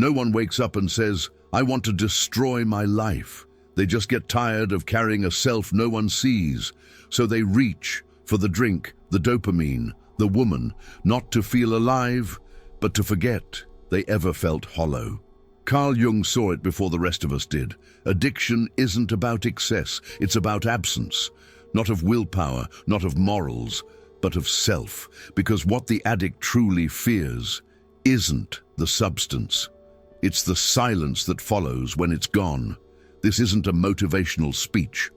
No one wakes up and says, "I want to destroy my life." They just get tired of carrying a self no one sees, so they reach for the drink, the dopamine, the woman, not to feel alive, but to forget they ever felt hollow. Carl Jung saw it before the rest of us did. Addiction isn't about excess, it's about absence. Not of willpower, not of morals, but of self. Because what the addict truly fears isn't the substance. It's the silence that follows when it's gone. This isn't a motivational speech.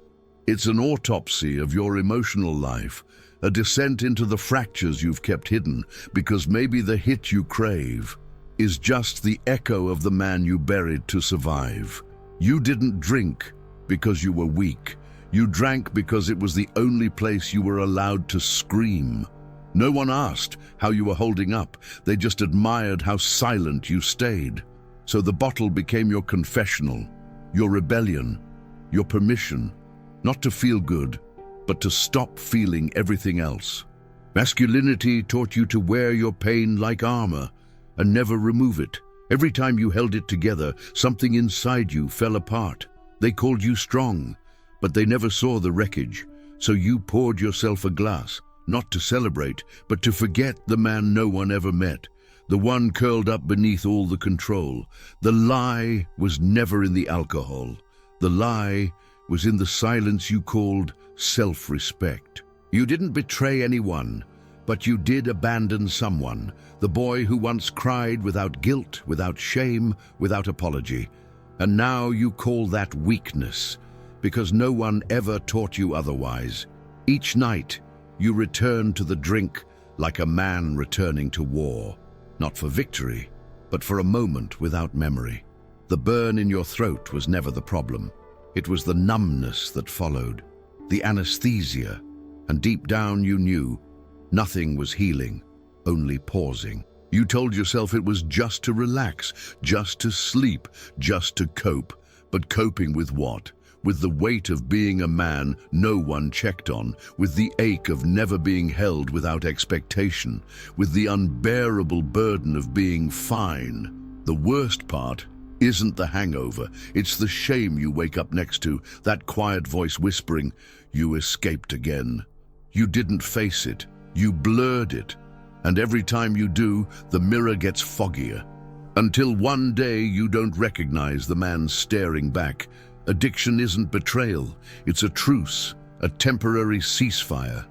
It's an autopsy of your emotional life, a descent into the fractures you've kept hidden, because maybe the hit you crave is just the echo of the man you buried to survive. You didn't drink because you were weak. You drank because it was the only place you were allowed to scream. No one asked how you were holding up. They just admired how silent you stayed. So the bottle became your confessional, your rebellion, your permission, not to feel good, but to stop feeling everything else. Masculinity taught you to wear your pain like armor and never remove it. Every time you held it together, something inside you fell apart. They called you strong, but they never saw the wreckage. So you poured yourself a glass, not to celebrate, but to forget the man no one ever met, the one curled up beneath all the control. The lie was never in the alcohol. The lie was in the silence you called self-respect. You didn't betray anyone, but you did abandon someone, the boy who once cried without guilt, without shame, without apology. And now you call that weakness, because no one ever taught you otherwise. Each night, you return to the drink like a man returning to war, not for victory, but for a moment without memory. The burn in your throat was never the problem. It was the numbness that followed, the anesthesia, and deep down you knew nothing was healing, only pausing. You told yourself it was just to relax, just to sleep, just to cope. But coping with what? With the weight of being a man no one checked on, with the ache of never being held without expectation, with the unbearable burden of being fine. The worst part isn't the hangover, it's the shame you wake up next to, that quiet voice whispering, "You escaped again." You didn't face it, you blurred it. And every time you do, the mirror gets foggier. Until one day you don't recognize the man staring back. Addiction isn't betrayal, it's a truce, a temporary ceasefire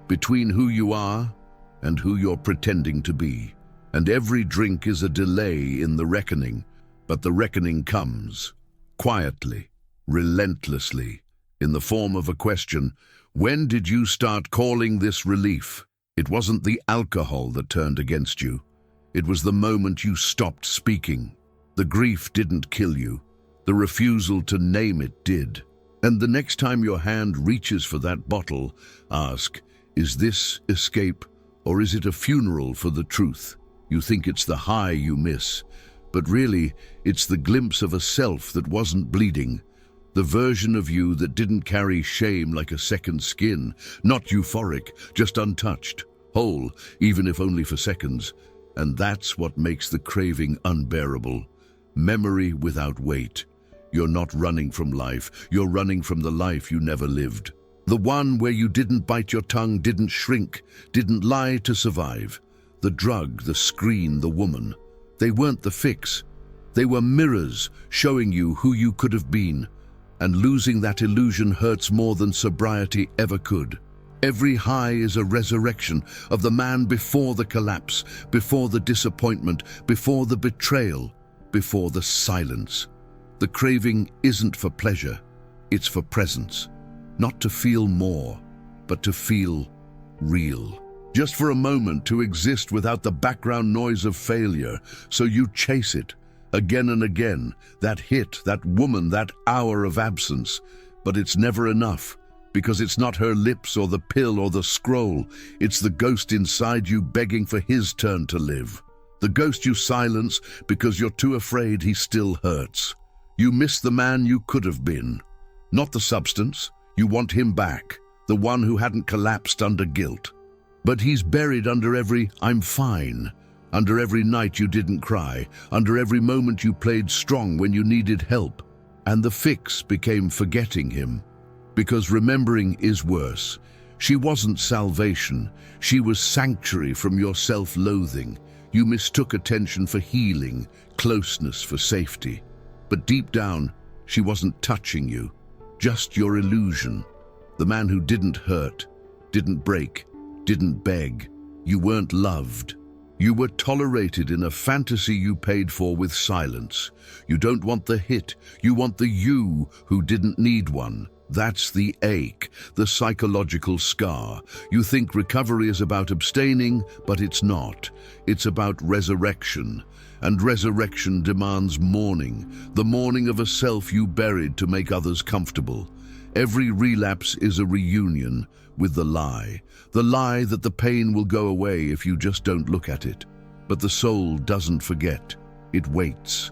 between who you are and who you're pretending to be. And every drink is a delay in the reckoning, but the reckoning comes quietly, relentlessly, in the form of a question. When did you start calling this relief? It wasn't the alcohol that turned against you. It was the moment you stopped speaking. The grief didn't kill you. The refusal to name it did. And the next time your hand reaches for that bottle, ask, is this escape or is it a funeral for the truth? You think it's the high you miss, but really it's the glimpse of a self that wasn't bleeding. The version of you that didn't carry shame like a second skin, not euphoric, just untouched, whole, even if only for seconds. And that's what makes the craving unbearable. Memory without weight. You're not running from life, you're running from the life you never lived. The one where you didn't bite your tongue, didn't shrink, didn't lie to survive. The drug, the screen, the woman. They weren't the fix. They were mirrors showing you who you could have been. And losing that illusion hurts more than sobriety ever could. Every high is a resurrection of the man before the collapse, before the disappointment, before the betrayal, before the silence. The craving isn't for pleasure, it's for presence. Not to feel more, but to feel real. Just for a moment to exist without the background noise of failure, so you chase it. Again and again, that hit, that woman, that hour of absence. But it's never enough, because it's not her lips or the pill or the scroll. It's the ghost inside you begging for his turn to live. The ghost you silence because you're too afraid he still hurts. You miss the man you could have been. Not the substance, you want him back, the one who hadn't collapsed under guilt. But he's buried under every "I'm fine," under every night you didn't cry, under every moment you played strong when you needed help. And the fix became forgetting him. Because remembering is worse. She wasn't salvation. She was sanctuary from your self-loathing. You mistook attention for healing, closeness for safety. But deep down, she wasn't touching you, just your illusion. The man who didn't hurt, didn't break, didn't beg. You weren't loved. You were tolerated in a fantasy you paid for with silence. You don't want the hit, you want the you who didn't need one. That's the ache, the psychological scar. You think recovery is about abstaining, but it's not. It's about resurrection. And resurrection demands mourning, the mourning of a self you buried to make others comfortable. Every relapse is a reunion with the lie that the pain will go away if you just don't look at it. But the soul doesn't forget, it waits.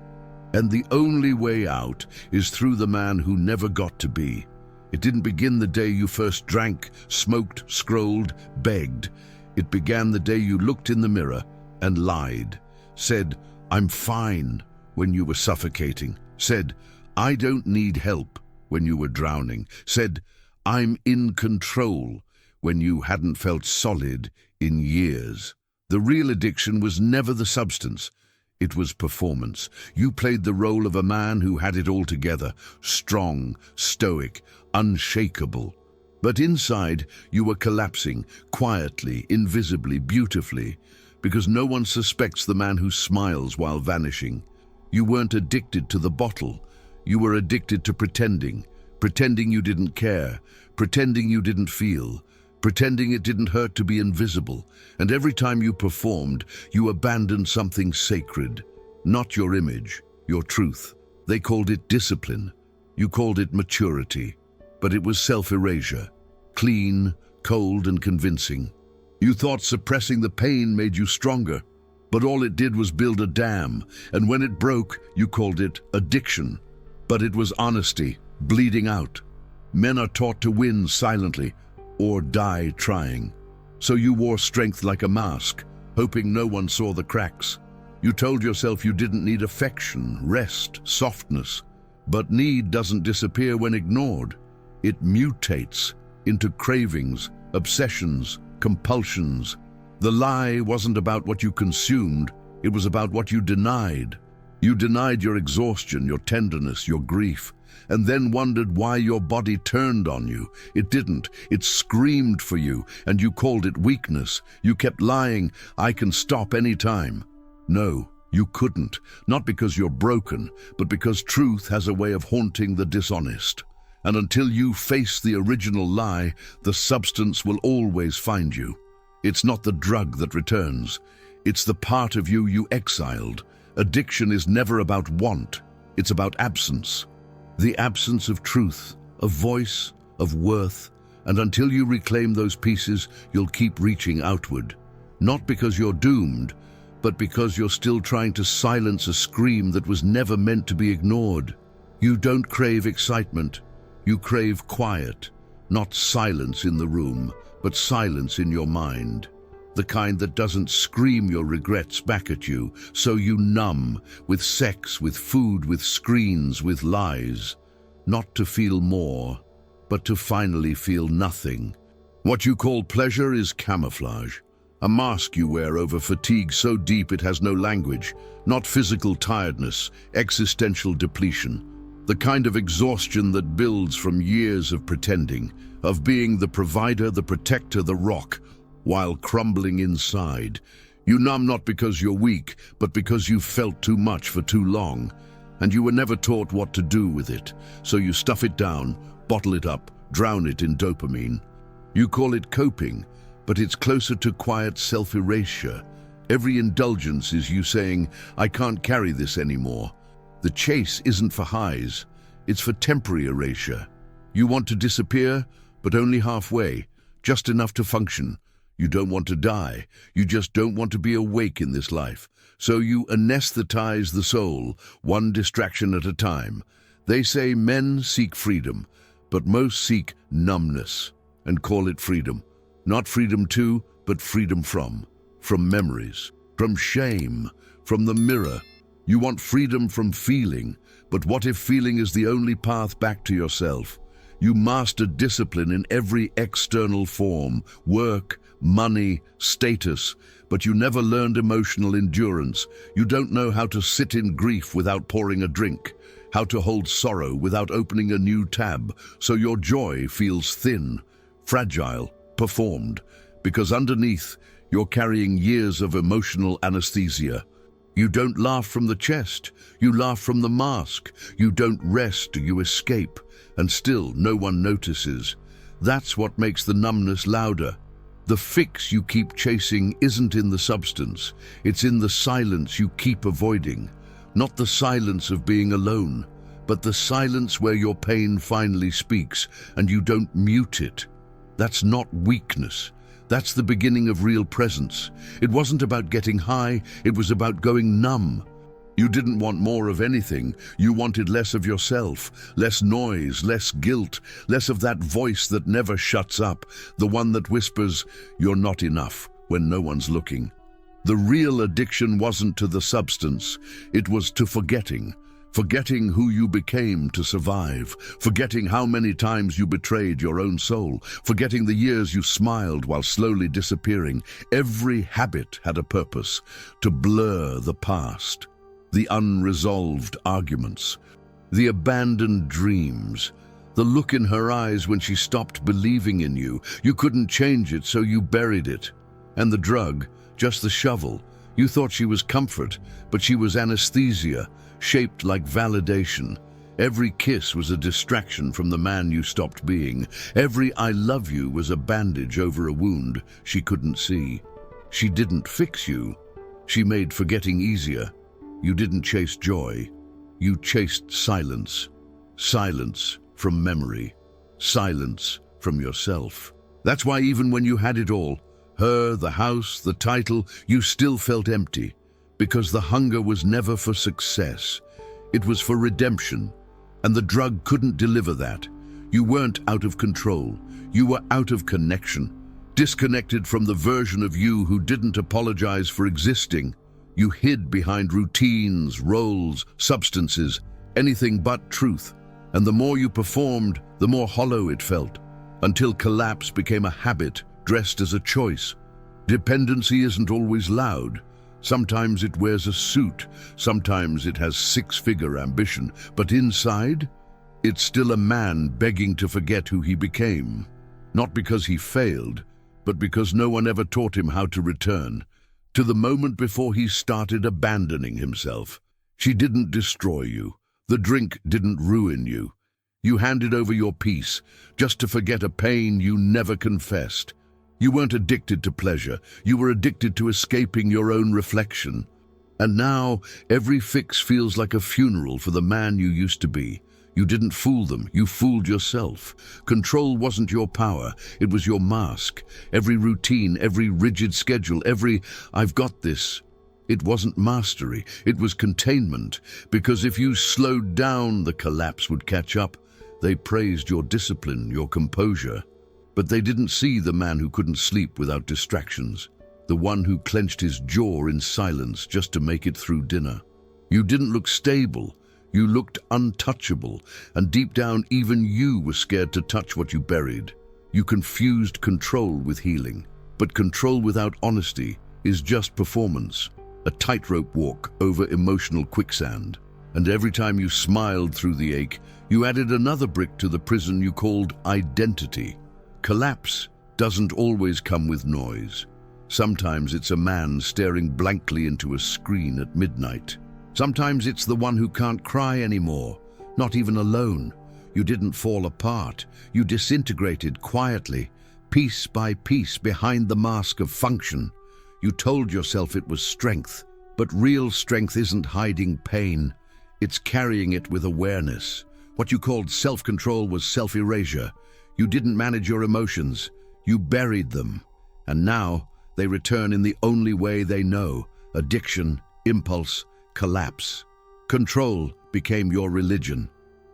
And the only way out is through the man who never got to be. It didn't begin the day you first drank, smoked, scrolled, begged. It began the day you looked in the mirror and lied. Said, "I'm fine," when you were suffocating. Said, "I don't need help," when you were drowning. Said, "I'm in control," when you hadn't felt solid in years. The real addiction was never the substance. It was performance. You played the role of a man who had it all together, strong, stoic, unshakable. But inside, you were collapsing, quietly, invisibly, beautifully, because no one suspects the man who smiles while vanishing. You weren't addicted to the bottle. You were addicted to pretending you didn't care, pretending you didn't feel, pretending it didn't hurt to be invisible. And every time you performed, you abandoned something sacred. Not your image, your truth. They called it discipline. You called it maturity. But it was self-erasure. Clean, cold, and convincing. You thought suppressing the pain made you stronger. But all it did was build a dam. And when it broke, you called it addiction. But it was honesty, bleeding out. Men are taught to win silently, or die trying. So you wore strength like a mask, hoping no one saw the cracks. You told yourself you didn't need affection, rest, softness. But need doesn't disappear when ignored. It mutates into cravings, obsessions, compulsions. The lie wasn't about what you consumed, it was about what you denied. You denied your exhaustion, your tenderness, your grief, and then wondered why your body turned on you. It didn't. It screamed for you, and you called it weakness. You kept lying, "I can stop any time." No, you couldn't. Not because you're broken, but because truth has a way of haunting the dishonest. And until you face the original lie, the substance will always find you. It's not the drug that returns. It's the part of you you exiled. Addiction is never about want. It's about absence. The absence of truth, of voice, of worth. And until you reclaim those pieces, you'll keep reaching outward. Not because you're doomed, but because you're still trying to silence a scream that was never meant to be ignored. You don't crave excitement. You crave quiet. Not silence in the room, but silence in your mind. The kind that doesn't scream your regrets back at you, so you numb, with sex, with food, with screens, with lies. Not to feel more, but to finally feel nothing. What you call pleasure is camouflage. A mask you wear over fatigue so deep it has no language. Not physical tiredness, existential depletion. The kind of exhaustion that builds from years of pretending, of being the provider, the protector, the rock, while crumbling inside. You numb not because you're weak, but because you've felt too much for too long. And you were never taught what to do with it. So you stuff it down, bottle it up, drown it in dopamine. You call it coping, but it's closer to quiet self-erasure. Every indulgence is you saying, "I can't carry this anymore." The chase isn't for highs, it's for temporary erasure. You want to disappear, but only halfway, just enough to function. You don't want to die, you just don't want to be awake in this life. So you anesthetize the soul, one distraction at a time. They say men seek freedom, but most seek numbness, and call it freedom. Not freedom to, but freedom from memories. from shame, from the mirror. You want freedom from feeling, but what if feeling is the only path back to yourself? You mastered discipline in every external form, work, money, status, but you never learned emotional endurance. You don't know how to sit in grief without pouring a drink, how to hold sorrow without opening a new tab, so your joy feels thin, fragile, performed, because underneath you're carrying years of emotional anesthesia. You don't laugh from the chest, you laugh from the mask. You don't rest, you escape, and still no one notices. That's what makes the numbness louder. The fix you keep chasing isn't in the substance, it's in the silence you keep avoiding. Not the silence of being alone, but the silence where your pain finally speaks and you don't mute it. That's not weakness. That's the beginning of real presence. It wasn't about getting high, it was about going numb. You didn't want more of anything. You wanted less of yourself, less noise, less guilt, less of that voice that never shuts up, the one that whispers, "You're not enough," when no one's looking. The real addiction wasn't to the substance, it was to forgetting. Forgetting who you became to survive, forgetting how many times you betrayed your own soul, forgetting the years you smiled while slowly disappearing. Every habit had a purpose, to blur the past, the unresolved arguments, the abandoned dreams, the look in her eyes when she stopped believing in you. You couldn't change it, so you buried it. And the drug, just the shovel. You thought she was comfort, but she was anesthesia, shaped like validation. Every kiss was a distraction from the man you stopped being. Every "I love you" was a bandage over a wound she couldn't see. She didn't fix you. She made forgetting easier. You didn't chase joy. You chased silence. Silence from memory. Silence from yourself. That's why even when you had it all, her, the house, the title, you still felt empty. Because the hunger was never for success. It was for redemption. And the drug couldn't deliver that. You weren't out of control. You were out of connection. Disconnected from the version of you who didn't apologize for existing. You hid behind routines, roles, substances, anything but truth. And the more you performed, the more hollow it felt. Until collapse became a habit dressed as a choice. Dependency isn't always loud. Sometimes it wears a suit, sometimes it has six-figure ambition, but inside, it's still a man begging to forget who he became. Not because he failed, but because no one ever taught him how to return. To the moment before he started abandoning himself. She didn't destroy you. The drink didn't ruin you. You handed over your peace, just to forget a pain you never confessed. You weren't addicted to pleasure, you were addicted to escaping your own reflection. And now, every fix feels like a funeral for the man you used to be. You didn't fool them, you fooled yourself. Control wasn't your power, it was your mask. Every routine, every rigid schedule, every "I've got this." It wasn't mastery, it was containment. Because if you slowed down, the collapse would catch up. They praised your discipline, your composure. But they didn't see the man who couldn't sleep without distractions, the one who clenched his jaw in silence just to make it through dinner. You didn't look stable, you looked untouchable, and deep down even you were scared to touch what you buried. You confused control with healing, but control without honesty is just performance, a tightrope walk over emotional quicksand. And every time you smiled through the ache, you added another brick to the prison you called identity. Collapse doesn't always come with noise. Sometimes it's a man staring blankly into a screen at midnight. Sometimes it's the one who can't cry anymore, not even alone. You didn't fall apart. You disintegrated quietly, piece by piece behind the mask of function. You told yourself it was strength, but real strength isn't hiding pain. It's carrying it with awareness. What you called self-control was self-erasure. You didn't manage your emotions, you buried them. And now, they return in the only way they know: addiction, impulse, collapse. Control became your religion.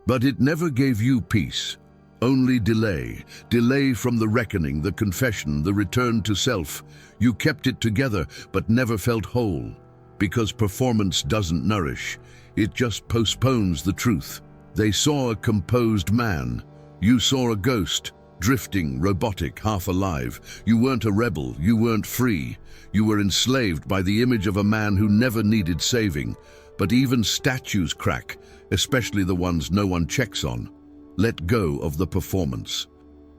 But it never gave you peace. Only delay. Delay from the reckoning, the confession, the return to self. You kept it together, but never felt whole. Because performance doesn't nourish. It just postpones the truth. They saw a composed man. You saw a ghost, drifting, robotic, half alive. You weren't a rebel. You weren't free. You were enslaved by the image of a man who never needed saving. But even statues crack, especially the ones no one checks on. Let go of the performance.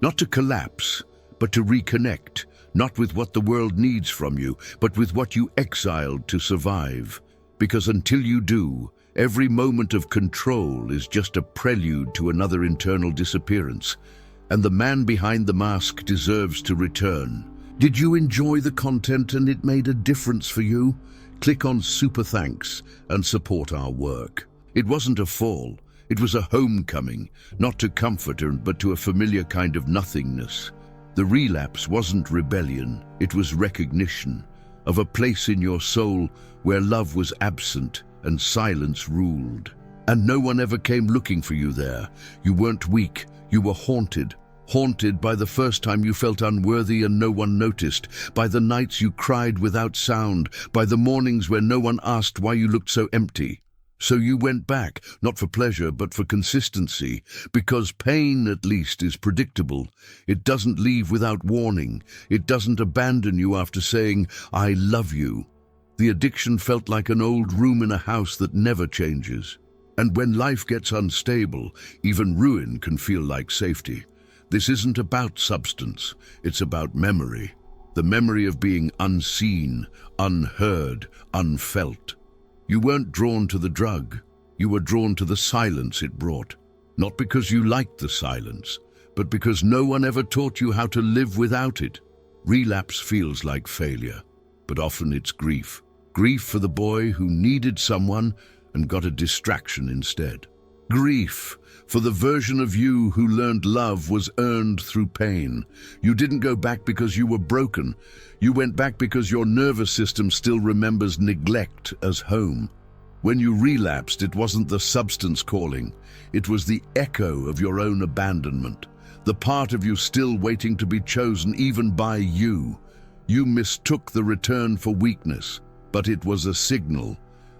Not to collapse, but to reconnect. Not with what the world needs from you, but with what you exiled to survive. Because until you do, every moment of control is just a prelude to another internal disappearance. And the man behind the mask deserves to return. Did you enjoy the content and it made a difference for you? Click on Super Thanks and support our work. It wasn't a fall. It was a homecoming, not to comfort but to a familiar kind of nothingness. The relapse wasn't rebellion, it was recognition of a place in your soul where love was absent and silence ruled. And no one ever came looking for you there. You weren't weak, you were haunted. Haunted by the first time you felt unworthy and no one noticed, by the nights you cried without sound, by the mornings where no one asked why you looked so empty. So you went back, not for pleasure, but for consistency, because pain, at least, is predictable. It doesn't leave without warning. It doesn't abandon you after saying, "I love you." The addiction felt like an old room in a house that never changes. And when life gets unstable, even ruin can feel like safety. This isn't about substance, it's about memory. The memory of being unseen, unheard, unfelt. You weren't drawn to the drug, you were drawn to the silence it brought. Not because you liked the silence, but because no one ever taught you how to live without it. Relapse feels like failure, but often it's grief. Grief for the boy who needed someone and got a distraction instead. Grief for the version of you who learned love was earned through pain. You didn't go back because you were broken. You went back because your nervous system still remembers neglect as home. When you relapsed, it wasn't the substance calling. It was the echo of your own abandonment. The part of you still waiting to be chosen even by you. You mistook the return for weakness, but it was a signal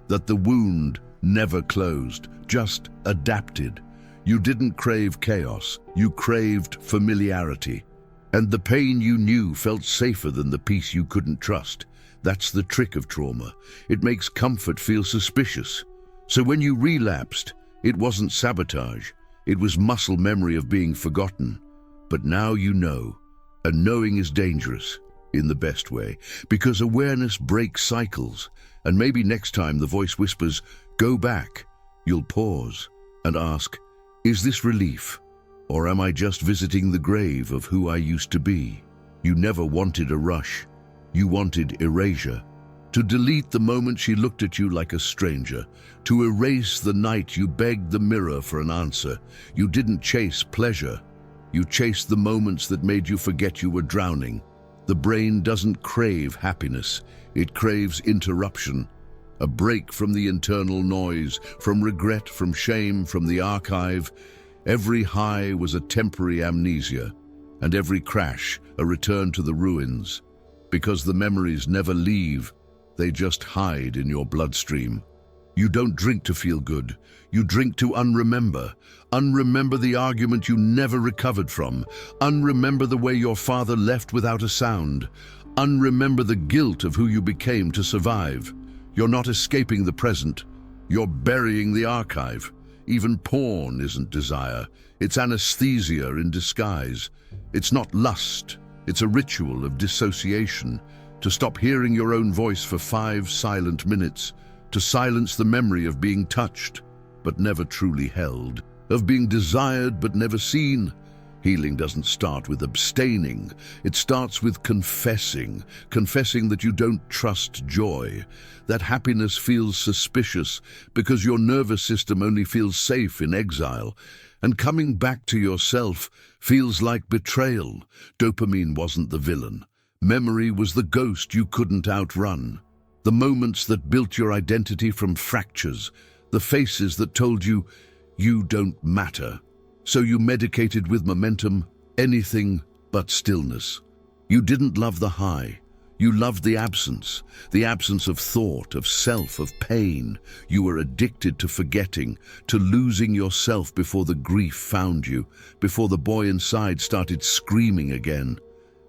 that the wound never closed, just adapted. You didn't crave chaos, you craved familiarity. And the pain you knew felt safer than the peace you couldn't trust. That's the trick of trauma. It makes comfort feel suspicious. So when you relapsed, it wasn't sabotage. It was muscle memory of being forgotten. But now you know, and knowing is dangerous, in the best way, because awareness breaks cycles. And maybe next time the voice whispers, "Go back," you'll pause and ask, "Is this relief? Or am I just visiting the grave of who I used to be?" You never wanted a rush. You wanted erasure. To delete the moment she looked at you like a stranger. To erase the night you begged the mirror for an answer. You didn't chase pleasure. You chased the moments that made you forget you were drowning. The brain doesn't crave happiness. It craves interruption. A break from the internal noise, from regret, from shame, from the archive. Every high was a temporary amnesia, and every crash a return to the ruins. Because the memories never leave, they just hide in your bloodstream. You don't drink to feel good. You drink to unremember. Unremember the argument you never recovered from. Unremember the way your father left without a sound. Unremember the guilt of who you became to survive. You're not escaping the present. You're burying the archive. Even porn isn't desire. It's anesthesia in disguise. It's not lust. It's a ritual of dissociation. To stop hearing your own voice for 5 silent minutes. To silence the memory of being touched, but never truly held. Of being desired, but never seen. Healing doesn't start with abstaining. It starts with confessing. Confessing that you don't trust joy. That happiness feels suspicious because your nervous system only feels safe in exile. And coming back to yourself feels like betrayal. Dopamine wasn't the villain. Memory was the ghost you couldn't outrun. The moments that built your identity from fractures. The faces that told you, you don't matter. So you medicated with momentum, anything but stillness. You didn't love the high. You loved the absence of thought, of self, of pain. You were addicted to forgetting, to losing yourself before the grief found you, before the boy inside started screaming again.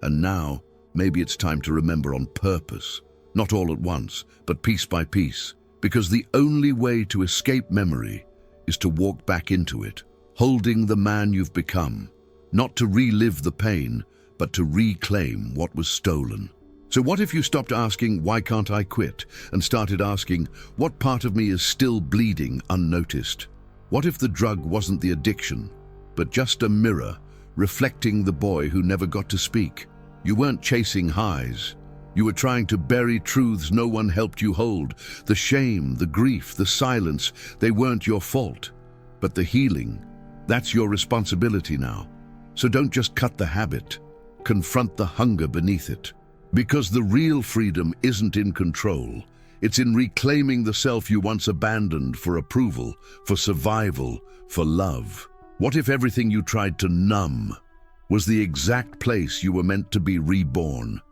And now, maybe it's time to remember on purpose, not all at once, but piece by piece, because the only way to escape memory is to walk back into it, holding the man you've become, not to relive the pain, but to reclaim what was stolen. So what if you stopped asking, why can't I quit, and started asking, what part of me is still bleeding unnoticed? What if the drug wasn't the addiction, but just a mirror reflecting the boy who never got to speak? You weren't chasing highs. You were trying to bury truths no one helped you hold. The shame, the grief, the silence, they weren't your fault. But the healing, that's your responsibility now. So don't just cut the habit. Confront the hunger beneath it. Because the real freedom isn't in control. It's in reclaiming the self you once abandoned for approval, for survival, for love. What if everything you tried to numb was the exact place you were meant to be reborn?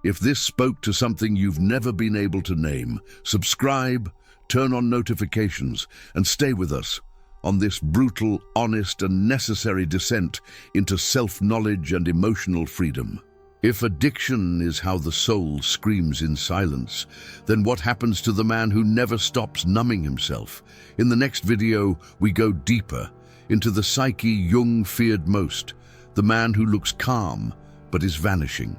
If this spoke to something you've never been able to name, subscribe, turn on notifications, and stay with us on this brutal, honest, and necessary descent into self-knowledge and emotional freedom. If addiction is how the soul screams in silence, then what happens to the man who never stops numbing himself? In the next video, we go deeper into the psyche Jung feared most, the man who looks calm but is vanishing.